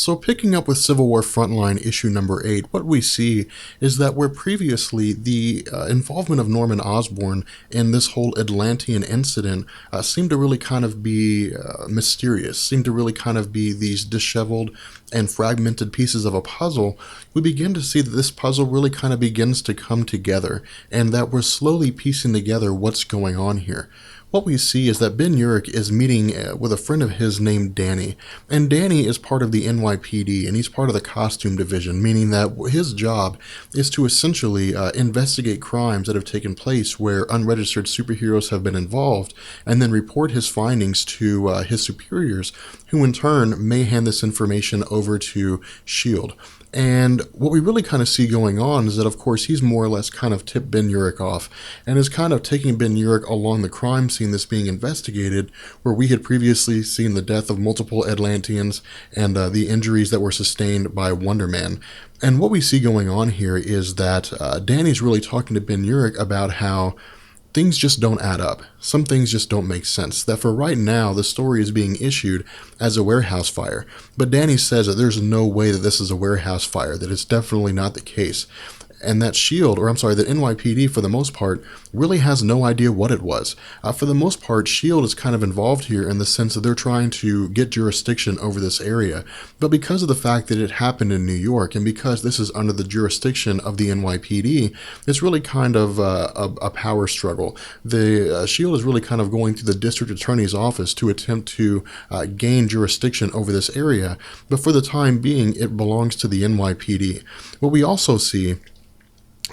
So picking up with Civil War Frontline issue number 8, what we see is that where previously the involvement of Norman Osborn in this whole Atlantean incident seemed to really kind of be mysterious, seemed to really kind of be these disheveled and fragmented pieces of a puzzle, we begin to see that this puzzle really kind of begins to come together, and that we're slowly piecing together what's going on here. What we see is that Ben Urich is meeting with a friend of his named Danny, and Danny is part of the NYPD, and he's part of the costume division, meaning that his job is to essentially investigate crimes that have taken place where unregistered superheroes have been involved, and then report his findings to his superiors, who in turn may hand this information over to S.H.I.E.L.D. And what we really kind of see going on is that, of course, he's more or less kind of tipped Ben Urich off and is kind of taking Ben Urich along the crime scene that's being investigated, where we had previously seen the death of multiple Atlanteans and the injuries that were sustained by Wonder Man. And what we see going on here is that Danny's really talking to Ben Urich about how things just don't add up. Some things just don't make sense. That for right now, the story is being issued as a warehouse fire. But Danny says that there's no way that this is a warehouse fire, that it's definitely not the case. And that that NYPD, for the most part, really has no idea what it was. For the most part, S.H.I.E.L.D. is kind of involved here in the sense that they're trying to get jurisdiction over this area. But because of the fact that it happened in New York, and because this is under the jurisdiction of the NYPD, it's really kind of a power struggle. The S.H.I.E.L.D. is really kind of going through the district attorney's office to attempt to gain jurisdiction over this area. But for the time being, it belongs to the NYPD. What we also see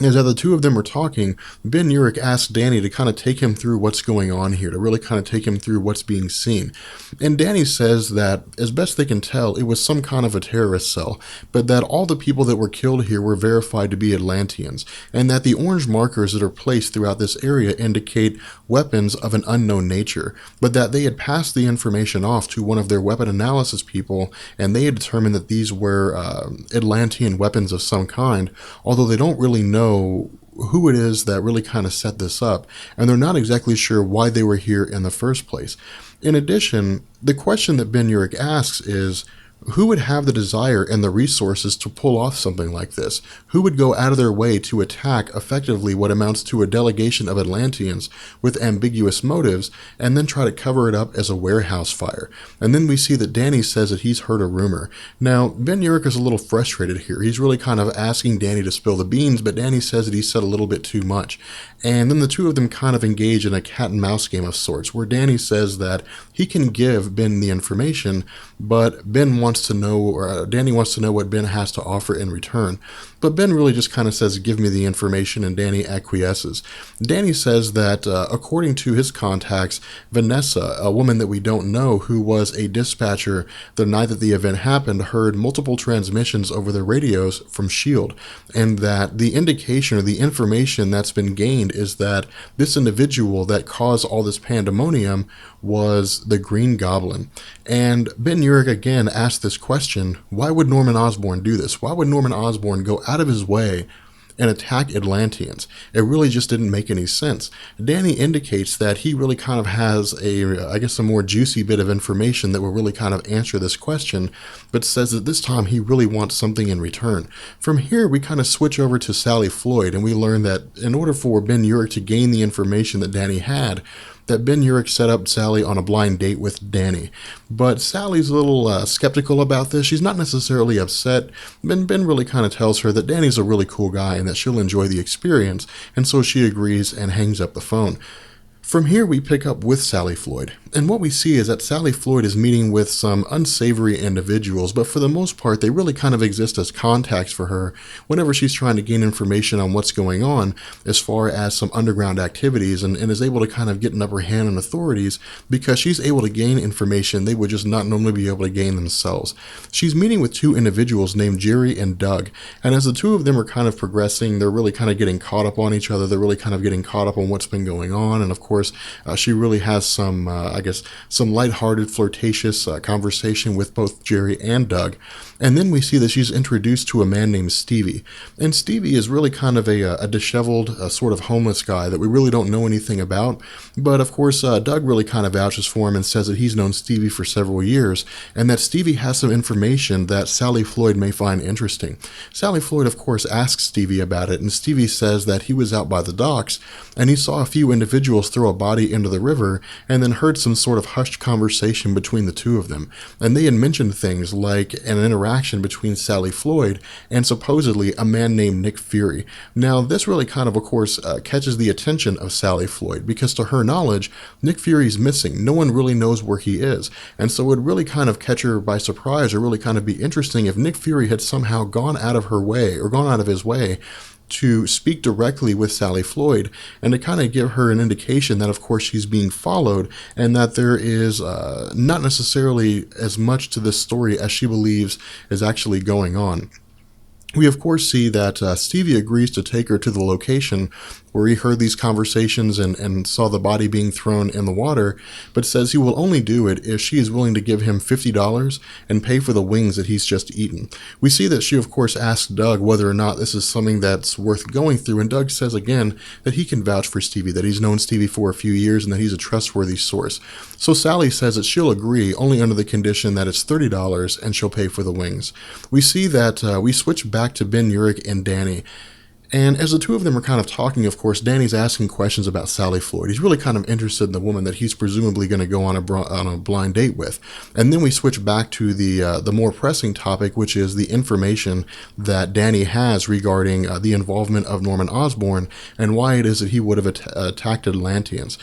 as the two of them are talking, Ben Urich asks Danny to kind of take him through what's going on here, to really kind of take him through what's being seen. And Danny says that, as best they can tell, it was some kind of a terrorist cell, but that all the people that were killed here were verified to be Atlanteans, and that the orange markers that are placed throughout this area indicate weapons of an unknown nature, but that they had passed the information off to one of their weapon analysis people, and they had determined that these were Atlantean weapons of some kind, although they don't really know who it is that really kind of set this up, and they're not exactly sure why they were here in the first place. In addition, the question that Ben Urich asks is, who would have the desire and the resources to pull off something like this? Who would go out of their way to attack effectively what amounts to a delegation of Atlanteans with ambiguous motives and then try to cover it up as a warehouse fire? And then we see that Danny says that he's heard a rumor. Now, Ben Urich is a little frustrated here. He's really kind of asking Danny to spill the beans, but Danny says that he said a little bit too much. And then the two of them kind of engage in a cat and mouse game of sorts, where Danny says that he can give Ben the information, but Danny wants to know what Ben has to offer in return. But Ben really just kind of says, give me the information, and Danny acquiesces. Danny says that according to his contacts, Vanessa, a woman that we don't know who was a dispatcher the night that the event happened, heard multiple transmissions over the radios from S.H.I.E.L.D., and that the indication or the information that's been gained is that this individual that caused all this pandemonium was the Green Goblin. And Ben Urich again asked this question, why would Norman Osborn do this? Why would Norman Osborn go out of his way and attack Atlanteans? It really just didn't make any sense. Danny indicates that he really kind of has a more juicy bit of information that will really kind of answer this question, but says that this time he really wants something in return. From here, we kind of switch over to Sally Floyd, and we learn that in order for Ben Urich to gain the information that Danny had, that Ben Urich set up Sally on a blind date with Danny. But Sally's a little skeptical about this. She's not necessarily upset. Ben really kind of tells her that Danny's a really cool guy and that she'll enjoy the experience, and so she agrees and hangs up the phone. From here, we pick up with Sally Floyd, and what we see is that Sally Floyd is meeting with some unsavory individuals, but for the most part, they really kind of exist as contacts for her whenever she's trying to gain information on what's going on as far as some underground activities, and is able to kind of get an upper hand on authorities because she's able to gain information they would just not normally be able to gain themselves. She's meeting with two individuals named Jerry and Doug, and as the two of them are kind of progressing, they're really kind of getting caught up on each other. They're really kind of getting caught up on what's been going on, and of course, she really has some lighthearted, flirtatious conversation with both Jerry and Doug. And then we see that she's introduced to a man named Stevie. And Stevie is really kind of a disheveled, sort of homeless guy that we really don't know anything about. But of course, Doug really kind of vouches for him and says that he's known Stevie for several years, and that Stevie has some information that Sally Floyd may find interesting. Sally Floyd, of course, asks Stevie about it, and Stevie says that he was out by the docks, and he saw a few individuals throw a body into the river, and then heard some sort of hushed conversation between the two of them. And they had mentioned things like an interaction between Sally Floyd and supposedly a man named Nick Fury. Now, this really kind of course, catches the attention of Sally Floyd, because to her knowledge, Nick Fury's missing. No one really knows where he is. And so it would really kind of catch her by surprise, or really kind of be interesting if Nick Fury had somehow gone out of her way, or gone out of his way, to speak directly with Sally Floyd, and to kind of give her an indication that, of course, she's being followed, and that there is not necessarily as much to this story as she believes is actually going on. We, of course, see that Stevie agrees to take her to the location where he heard these conversations and saw the body being thrown in the water, but says he will only do it if she is willing to give him $50 and pay for the wings that he's just eaten. We see that she, of course, asks Doug whether or not this is something that's worth going through, and Doug says again that he can vouch for Stevie, that he's known Stevie for a few years, and that he's a trustworthy source. So Sally says that she'll agree only under the condition that it's $30 and she'll pay for the wings. We see that we switch back to Ben Urich and Danny. And as the two of them are kind of talking, of course, Danny's asking questions about Sally Floyd. He's really kind of interested in the woman that he's presumably going to go on a blind date with. And then we switch back to the more pressing topic, which is the information that Danny has regarding the involvement of Norman Osborn and why it is that he would have attacked Atlanteans.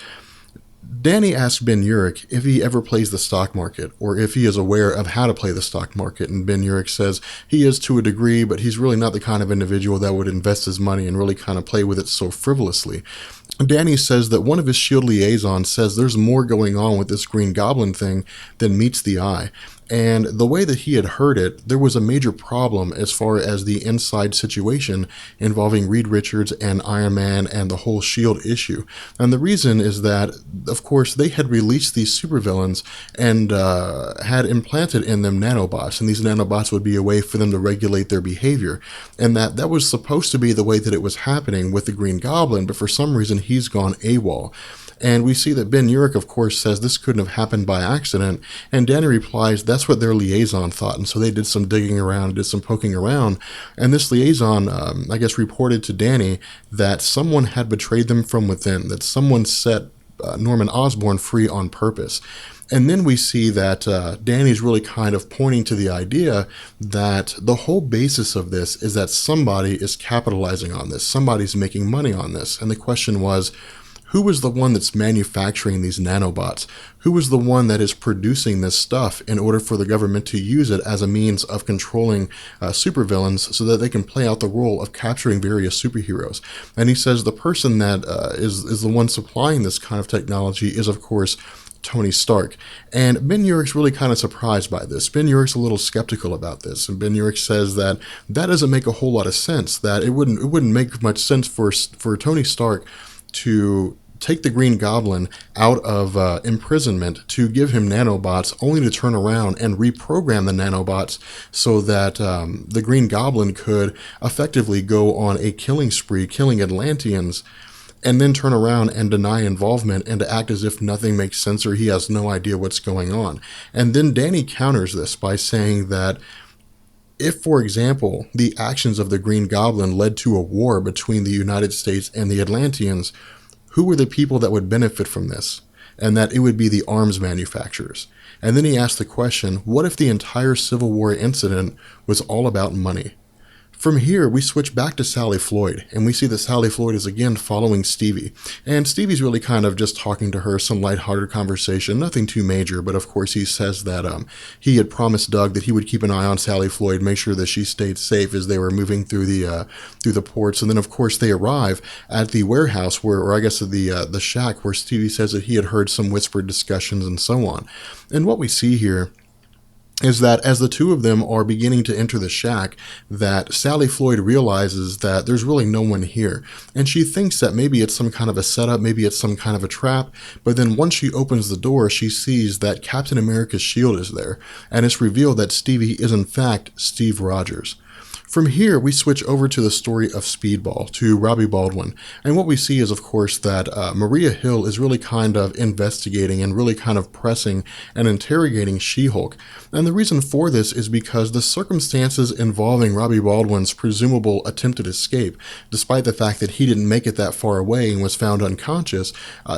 Danny asks Ben Urich if he ever plays the stock market, or if he is aware of how to play the stock market, and Ben Urich says he is to a degree, but he's really not the kind of individual that would invest his money and really kind of play with it so frivolously. Danny says that one of his SHIELD liaisons says there's more going on with this Green Goblin thing than meets the eye. And the way that he had heard it, there was a major problem as far as the inside situation involving Reed Richards and Iron Man and the whole SHIELD issue. And the reason is that, of course, they had released these supervillains and had implanted in them nanobots, and these nanobots would be a way for them to regulate their behavior. And that was supposed to be the way that it was happening with the Green Goblin, but for some reason he's gone AWOL. And we see that Ben Urich, of course, says this couldn't have happened by accident, and Danny replies that's what their liaison thought, and so they did some digging around, did some poking around, and this liaison, I guess, reported to Danny that someone had betrayed them from within, that someone set Norman Osborn free on purpose. And then we see that Danny's really kind of pointing to the idea that the whole basis of this is that somebody is capitalizing on this, somebody's making money on this, and the question was, who was the one that's manufacturing these nanobots? Who was the one that is producing this stuff in order for the government to use it as a means of controlling supervillains so that they can play out the role of capturing various superheroes? And he says the person that is the one supplying this kind of technology is, of course, Tony Stark. And Ben Urich's really kind of surprised by this. Ben Urich's a little skeptical about this, and Ben Urich says that doesn't make a whole lot of sense, that it wouldn't make much sense for Tony Stark to take the Green Goblin out of imprisonment, to give him nanobots, only to turn around and reprogram the nanobots so that the Green Goblin could effectively go on a killing spree, killing Atlanteans, and then turn around and deny involvement and to act as if nothing makes sense or he has no idea what's going on. And then Danny counters this by saying that if, for example, the actions of the Green Goblin led to a war between the United States and the Atlanteans, who were the people that would benefit from this? And that it would be the arms manufacturers. And then he asked the question, what if the entire Civil War incident was all about money? From here, we switch back to Sally Floyd, and we see that Sally Floyd is again following Stevie. And Stevie's really kind of just talking to her, some lighthearted conversation, nothing too major, but of course he says that he had promised Doug that he would keep an eye on Sally Floyd, make sure that she stayed safe as they were moving through the ports. And then of course they arrive at the warehouse or I guess the shack where Stevie says that he had heard some whispered discussions and so on. And what we see here is that as the two of them are beginning to enter the shack, that Sally Floyd realizes that there's really no one here. And she thinks that maybe it's some kind of a setup, maybe it's some kind of a trap. But then once she opens the door, she sees that Captain America's shield is there. And it's revealed that Stevie is in fact Steve Rogers. From here, we switch over to the story of Speedball, to Robbie Baldwin. And what we see is, of course, that Maria Hill is really kind of investigating and really kind of pressing and interrogating She-Hulk. And the reason for this is because the circumstances involving Robbie Baldwin's presumable attempted escape, despite the fact that he didn't make it that far away and was found unconscious,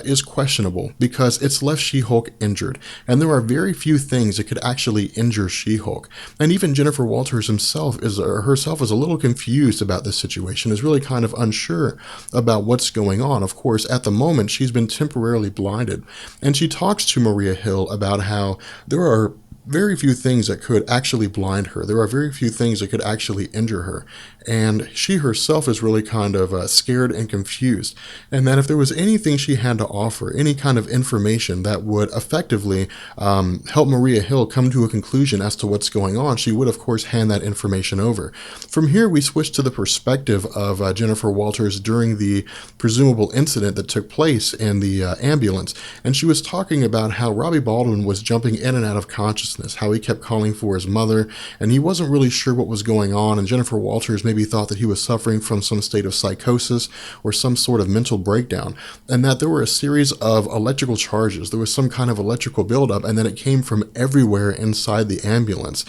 is questionable because it's left She-Hulk injured. And there are very few things that could actually injure She-Hulk. And even Jennifer Walters herself is a little confused about this situation, is really kind of unsure about what's going on. Of course, at the moment, she's been temporarily blinded. And she talks to Maria Hill about how there are very few things that could actually blind her. There are very few things that could actually injure her. And she herself is really kind of scared and confused. And that if there was anything she had to offer, any kind of information that would effectively help Maria Hill come to a conclusion as to what's going on, she would, of course, hand that information over. From here, we switch to the perspective of Jennifer Walters during the presumable incident that took place in the ambulance. And she was talking about how Robbie Baldwin was jumping in and out of consciousness, how he kept calling for his mother, and he wasn't really sure what was going on, and Jennifer Walters maybe thought that he was suffering from some state of psychosis or some sort of mental breakdown, and that there were a series of electrical charges. There was some kind of electrical buildup, and that it came from everywhere inside the ambulance.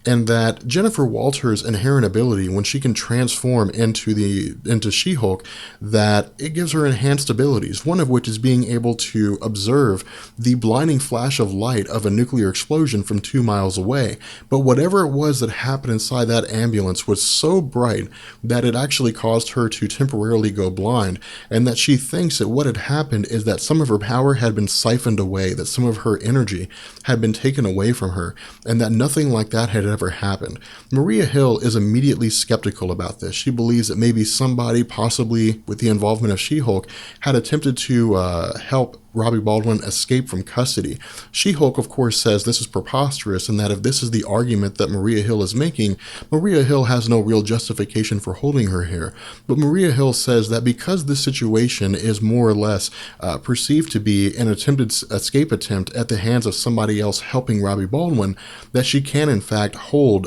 And that Jennifer Walters' inherent ability, when she can transform into She-Hulk, that it gives her enhanced abilities, one of which is being able to observe the blinding flash of light of a nuclear explosion from 2 miles away. But whatever it was that happened inside that ambulance was so bright that it actually caused her to temporarily go blind, and that she thinks that what had happened is that some of her power had been siphoned away, that some of her energy had been taken away from her, and that nothing like that had ever happened. Maria Hill is immediately skeptical about this. She believes that maybe somebody, possibly with the involvement of She-Hulk, had attempted to help Robbie Baldwin escape from custody. She-Hulk, of course, says this is preposterous and that if this is the argument that Maria Hill is making, Maria Hill has no real justification for holding her here. But Maria Hill says that because this situation is more or less perceived to be an attempted escape attempt at the hands of somebody else helping Robbie Baldwin, that she can in fact hold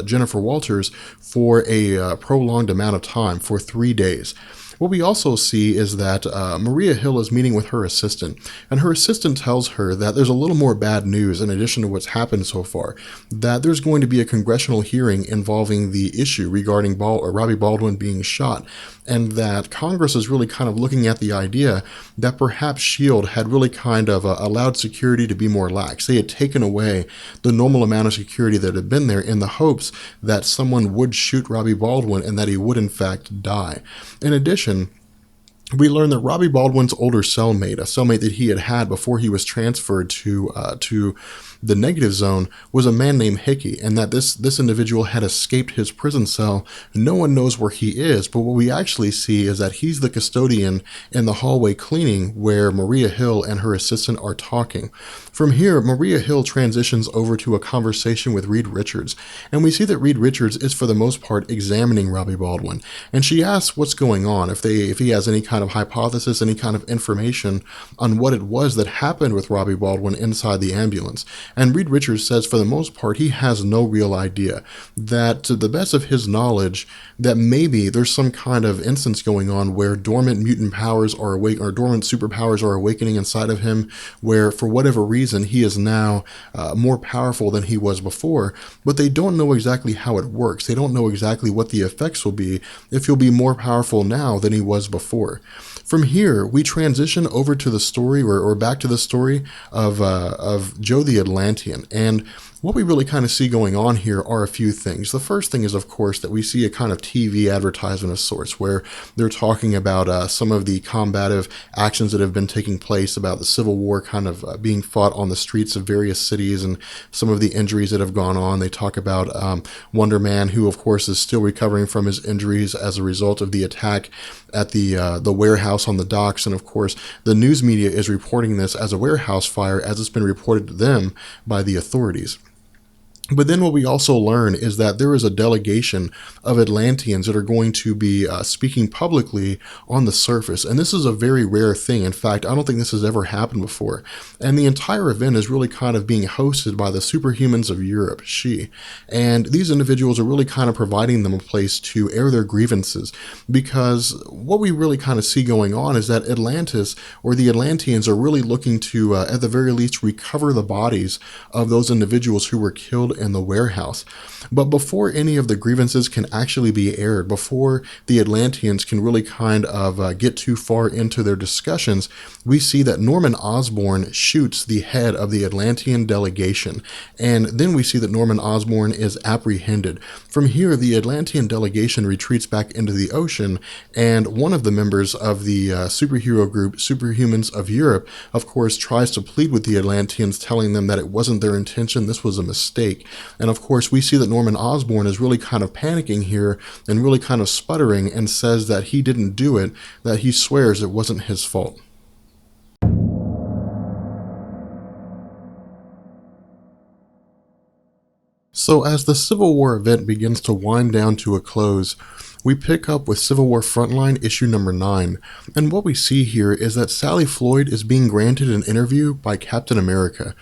Jennifer Walters for a prolonged amount of time, for 3 days. What we also see is that Maria Hill is meeting with her assistant, and her assistant tells her that there's a little more bad news in addition to what's happened so far, that there's going to be a congressional hearing involving the issue regarding Robbie Baldwin being shot, and that Congress is really kind of looking at the idea that perhaps S.H.I.E.L.D. had really kind of allowed security to be more lax. They had taken away the normal amount of security that had been there in the hopes that someone would shoot Robbie Baldwin and that he would in fact die. In addition, we learn that Robbie Baldwin's older cellmate, a cellmate that he had had before he was transferred to the negative zone, was a man named Hickey, and that this individual had escaped his prison cell. No one knows where he is, but what we actually see is that he's the custodian in the hallway cleaning where Maria Hill and her assistant are talking. From here, Maria Hill transitions over to a conversation with Reed Richards, and we see that Reed Richards is for the most part examining Robbie Baldwin, and she asks what's going on, if he has any kind of hypothesis, any kind of information on what it was that happened with Robbie Baldwin inside the ambulance. And Reed Richards says for the most part he has no real idea, that to the best of his knowledge, that maybe there's some kind of instance going on where dormant mutant powers are awake, or dormant superpowers are awakening inside of him, where for whatever reason he is now more powerful than he was before, but they don't know exactly how it works. They don't know exactly what the effects will be if he'll be more powerful now than he was before. From here, we transition over to the story, or back to the story of Joe the Atlantean. And what we really kind of see going on here are a few things. The first thing is, of course, that we see a kind of TV advertisement of sorts where they're talking about some of the combative actions that have been taking place, about the Civil War kind of being fought on the streets of various cities and some of the injuries that have gone on. They talk about Wonder Man, who, of course, is still recovering from his injuries as a result of the attack at the warehouse on the docks. And, of course, the news media is reporting this as a warehouse fire as it's been reported to them by the authorities. But then what we also learn is that there is a delegation of Atlanteans that are going to be speaking publicly on the surface. And this is a very rare thing. In fact, I don't think this has ever happened before. And the entire event is really kind of being hosted by the superhumans of Europe, She. And these individuals are really kind of providing them a place to air their grievances. Because what we really kind of see going on is that Atlantis, or the Atlanteans, are really looking to, at the very least, recover the bodies of those individuals who were killed in the warehouse. But before any of the grievances can actually be aired, before the Atlanteans can really kind of get too far into their discussions, we see that Norman Osborn shoots the head of the Atlantean delegation. And then we see that Norman Osborn is apprehended. From here, the Atlantean delegation retreats back into the ocean, and one of the members of the superhero group, Superhumans of Europe, of course, tries to plead with the Atlanteans, telling them that it wasn't their intention, this was a mistake. And of course, we see that Norman Osborn is really kind of panicking here and really kind of sputtering and says that he didn't do it, that he swears it wasn't his fault. So as the Civil War event begins to wind down to a close, we pick up with Civil War Frontline issue number 9, and what we see here is that Sally Floyd is being granted an interview by Captain America.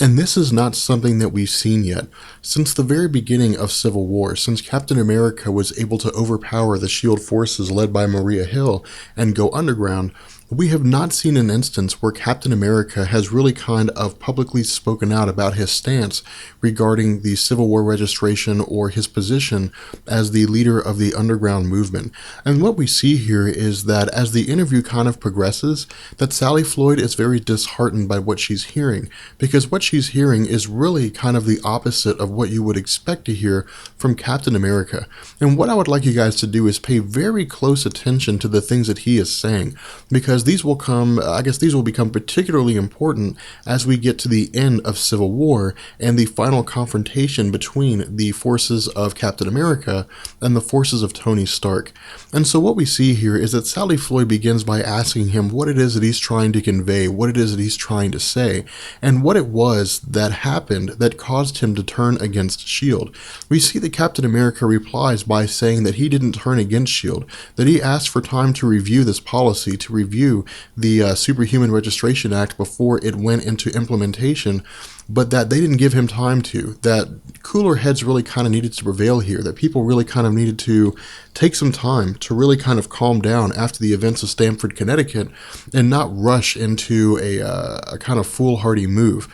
And this is not something that we've seen yet. Since the very beginning of Civil War, since Captain America was able to overpower the SHIELD forces led by Maria Hill and go underground, we have not seen an instance where Captain America has really kind of publicly spoken out about his stance regarding the Civil War registration or his position as the leader of the underground movement. And what we see here is that as the interview kind of progresses, that Sally Floyd is very disheartened by what she's hearing, because what she's hearing is really kind of the opposite of what you would expect to hear from Captain America. And what I would like you guys to do is pay very close attention to the things that he is saying, because these will become particularly important as we get to the end of Civil War and the final confrontation between the forces of Captain America and the forces of Tony Stark. And so what we see here is that Sally Floyd begins by asking him what it is that he's trying to convey, what it is that he's trying to say, and what it was that happened that caused him to turn against S.H.I.E.L.D. We see that Captain America replies by saying that he didn't turn against S.H.I.E.L.D., that he asked for time to review this policy, to review the Superhuman Registration Act before it went into implementation, but that they didn't give him time to, that cooler heads really kind of needed to prevail here, that people really kind of needed to take some time to really kind of calm down after the events of Stamford, Connecticut, and not rush into a kind of foolhardy move.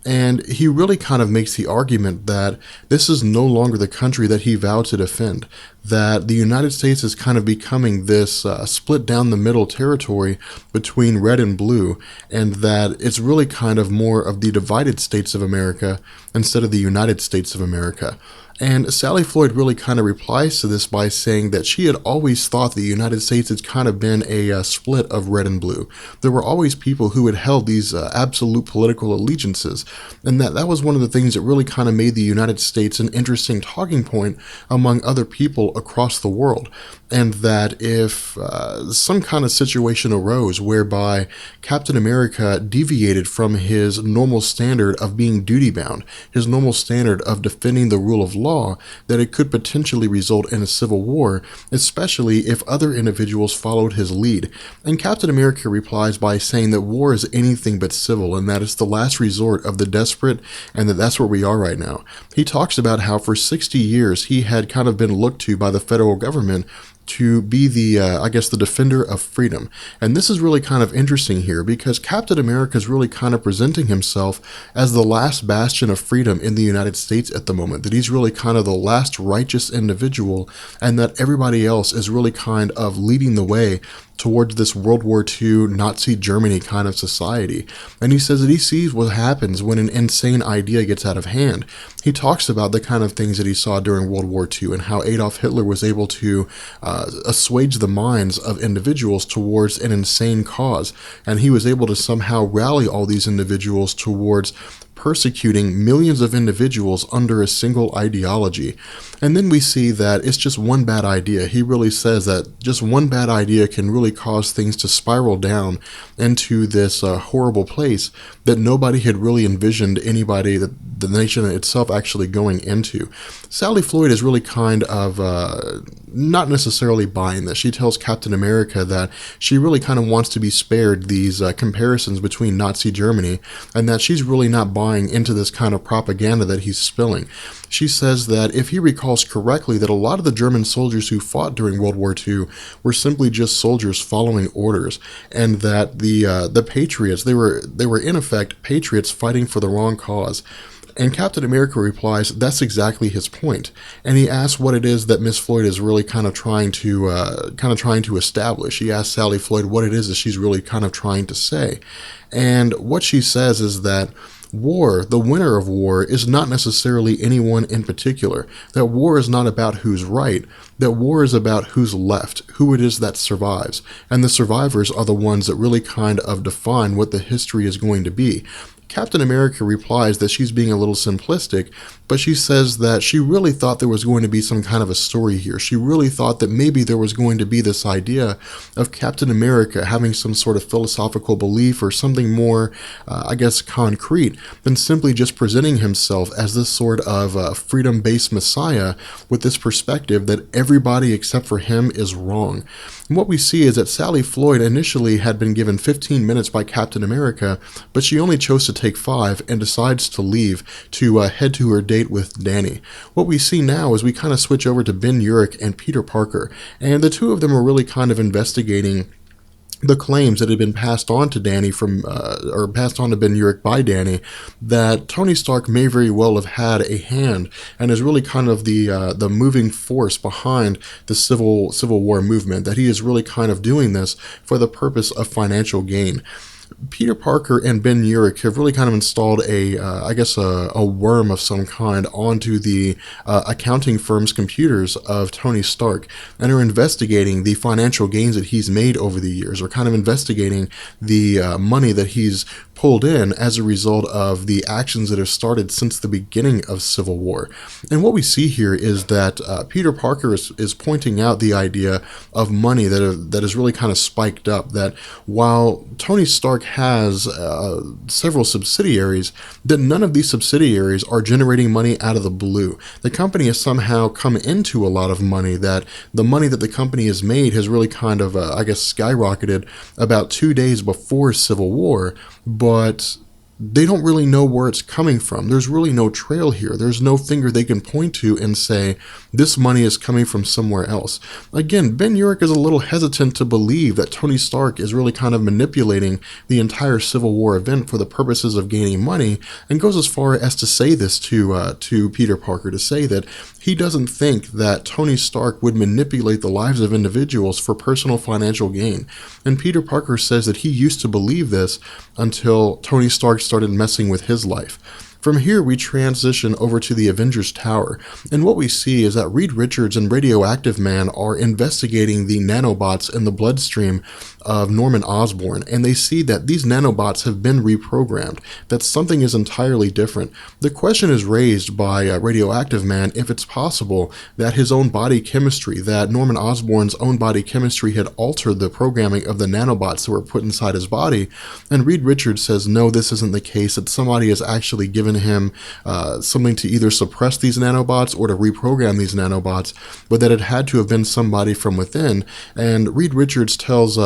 And he really kind of makes the argument that this is no longer the country that he vowed to defend, that the United States is kind of becoming this split down the middle territory between red and blue, and that it's really kind of more of the divided states of America instead of the United States of America. And Sally Floyd really kind of replies to this by saying that she had always thought the United States had kind of been a split of red and blue. There were always people who had held these absolute political allegiances, and that was one of the things that really kind of made the United States an interesting talking point among other people across the world. And that if some kind of situation arose whereby Captain America deviated from his normal standard of being duty-bound, his normal standard of defending the rule of law, that it could potentially result in a civil war, especially if other individuals followed his lead. And Captain America replies by saying that war is anything but civil, and that it's the last resort of the desperate, and that's where we are right now. He talks about how for 60 years he had kind of been looked to by the federal government to be the defender of freedom. And this is really kind of interesting here, because Captain America is really kind of presenting himself as the last bastion of freedom in the United States at the moment, that he's really kind of the last righteous individual, and that everybody else is really kind of leading the way towards this World War II Nazi Germany kind of society. And he says that he sees what happens when an insane idea gets out of hand. He talks about the kind of things that he saw during World War II and how Adolf Hitler was able to assuage the minds of individuals towards an insane cause. And he was able to somehow rally all these individuals towards persecuting millions of individuals under a single ideology. And then we see that it's just one bad idea. He really says that just one bad idea can really cause things to spiral down into this horrible place that nobody had really envisioned anybody, that the nation itself actually going into. Sally Floyd is really kind of not necessarily buying this. She tells Captain America that she really kind of wants to be spared these comparisons between Nazi Germany, and that she's really not buying into this kind of propaganda that he's spilling. She says that if he recalls correctly, that a lot of the German soldiers who fought during World War II were simply just soldiers following orders, and that the patriots, they were in effect patriots fighting for the wrong cause. And Captain America replies, that's exactly his point. And he asks what it is that Miss Floyd is really kind of trying to establish. He asks Sally Floyd what it is that she's really kind of trying to say. And what she says is that war, the winner of war, is not necessarily anyone in particular. That war is not about who's right. That war is about who's left, who it is that survives. And the survivors are the ones that really kind of define what the history is going to be. Captain America replies that she's being a little simplistic, but she says that she really thought there was going to be some kind of a story here. She really thought that maybe there was going to be this idea of Captain America having some sort of philosophical belief or something more, concrete than simply just presenting himself as this sort of freedom-based messiah with this perspective that everybody except for him is wrong. And what we see is that Sally Floyd initially had been given 15 minutes by Captain America, but she only chose to take 5 and decides to leave to head to her date with Danny. What we see now is we kind of switch over to Ben Urich and Peter Parker, and the two of them are really kind of investigating the claims that had been passed on to Danny or passed on to Ben Urich by Danny, that Tony Stark may very well have had a hand and is really kind of the moving force behind the Civil War movement, that he is really kind of doing this for the purpose of financial gain. Peter Parker and Ben Urich have really kind of installed a worm of some kind onto the accounting firm's computers of Tony Stark, and are investigating the financial gains that he's made over the years, or kind of investigating the money that he's pulled in as a result of the actions that have started since the beginning of Civil War. And what we see here is that Peter Parker is pointing out the idea of money that is really kind of spiked up, that while Tony Stark has several subsidiaries, that none of these subsidiaries are generating money out of the blue. The company has somehow come into a lot of money, that the money that the company has made has really kind of, skyrocketed about 2 days before Civil War, but they don't really know where it's coming from. There's really no trail here. There's no finger they can point to and say, this money is coming from somewhere else. Again, Ben Urich is a little hesitant to believe that Tony Stark is really kind of manipulating the entire Civil War event for the purposes of gaining money, and goes as far as to say this to Peter Parker, to say that he doesn't think that Tony Stark would manipulate the lives of individuals for personal financial gain. And Peter Parker says that he used to believe this until Tony Stark started messing with his life. From here, we transition over to the Avengers Tower, and what we see is that Reed Richards and Radioactive Man are investigating the nanobots in the bloodstream of Norman Osborn, and they see that these nanobots have been reprogrammed, that something is entirely different. The question is raised by Radioactive Man if it's possible that his own body chemistry, that Norman Osborn's own body chemistry had altered the programming of the nanobots that were put inside his body, and Reed Richards says no, this isn't the case, that somebody has actually given him something to either suppress these nanobots or to reprogram these nanobots, but that it had to have been somebody from within. And Reed Richards tells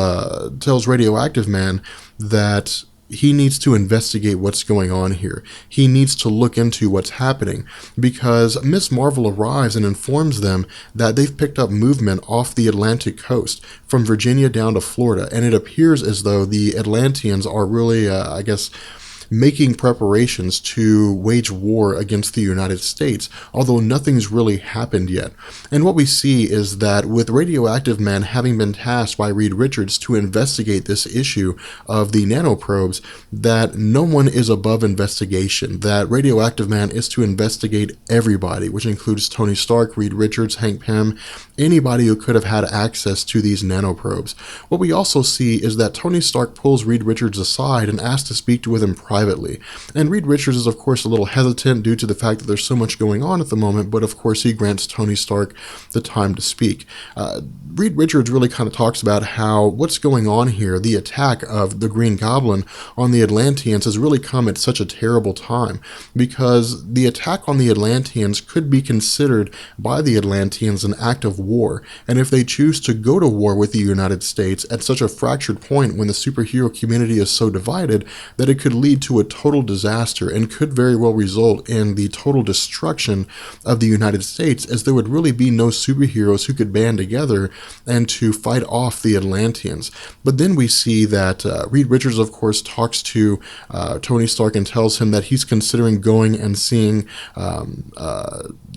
Radioactive Man that he needs to investigate what's going on here. He needs to look into what's happening, because Miss Marvel arrives and informs them that they've picked up movement off the Atlantic coast from Virginia down to Florida, and it appears as though the Atlanteans are really, making preparations to wage war against the United States, although nothing's really happened yet. And what we see is that with Radioactive Man having been tasked by Reed Richards to investigate this issue of the nanoprobes, that no one is above investigation, that Radioactive Man is to investigate everybody, which includes Tony Stark, Reed Richards, Hank Pym, anybody who could have had access to these nanoprobes. What we also see is that Tony Stark pulls Reed Richards aside and asks to speak with him privately. privately. And Reed Richards is, of course, a little hesitant due to the fact that there's so much going on at the moment, but of course he grants Tony Stark the time to speak. Reed Richards really kind of talks about how what's going on here, the attack of the Green Goblin on the Atlanteans, has really come at such a terrible time, because the attack on the Atlanteans could be considered by the Atlanteans an act of war, and if they choose to go to war with the United States at such a fractured point when the superhero community is so divided, that it could lead to a total disaster and could very well result in the total destruction of the United States, as there would really be no superheroes who could band together and to fight off the Atlanteans. But then we see that Reed Richards, of course, talks to Tony Stark and tells him that he's considering going and seeing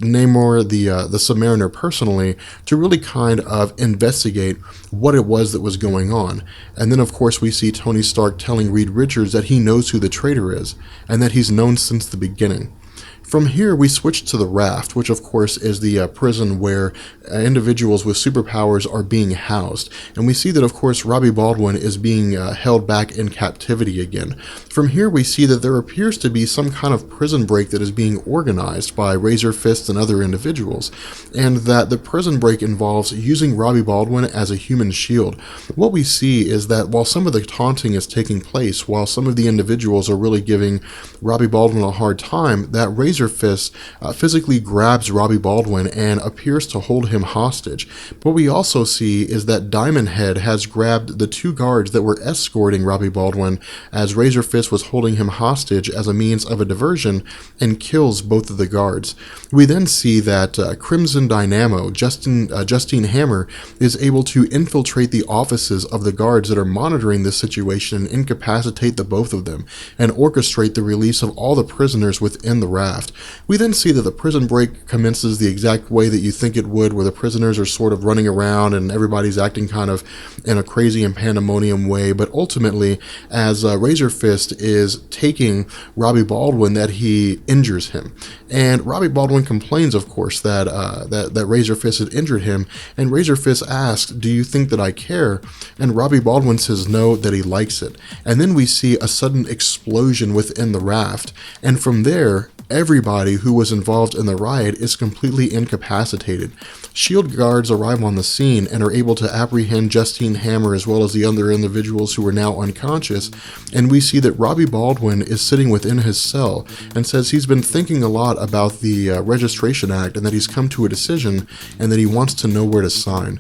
Namor, the Submariner, personally, to really kind of investigate what it was that was going on. And then, of course, we see Tony Stark telling Reed Richards that he knows who the traitor is, and that he's known since the beginning. From here, we switch to the Raft, which of course is the prison where individuals with superpowers are being housed. And we see that, of course, Robbie Baldwin is being held back in captivity again. From here, we see that there appears to be some kind of prison break that is being organized by Razor Fist and other individuals, and that the prison break involves using Robbie Baldwin as a human shield. What we see is that while some of the taunting is taking place, while some of the individuals are really giving Robbie Baldwin a hard time, that Razor Fist physically grabs Robbie Baldwin and appears to hold him hostage. What we also see is that Diamond Head has grabbed the two guards that were escorting Robbie Baldwin as Razor Fist was holding him hostage as a means of a diversion, and kills both of the guards. We then see that Crimson Dynamo, Justine Hammer, is able to infiltrate the offices of the guards that are monitoring this situation and incapacitate the both of them, and orchestrate the release of all the prisoners within the raft. We then see that the prison break commences the exact way that you think it would, where the prisoners are sort of running around and everybody's acting kind of in a crazy and pandemonium way, but ultimately, as Razor Fist is taking Robbie Baldwin, that he injures him. And Robbie Baldwin complains, of course, that Razor Fist had injured him, and Razor Fist asks, "Do you think that I care?" And Robbie Baldwin says no, that he likes it. And then we see a sudden explosion within the raft, and from there, everybody who was involved in the riot is completely incapacitated. Shield guards arrive on the scene and are able to apprehend Justine Hammer as well as the other individuals who are now unconscious, and we see that Robbie Baldwin is sitting within his cell and says he's been thinking a lot about the Registration Act, and that he's come to a decision and that he wants to know where to sign.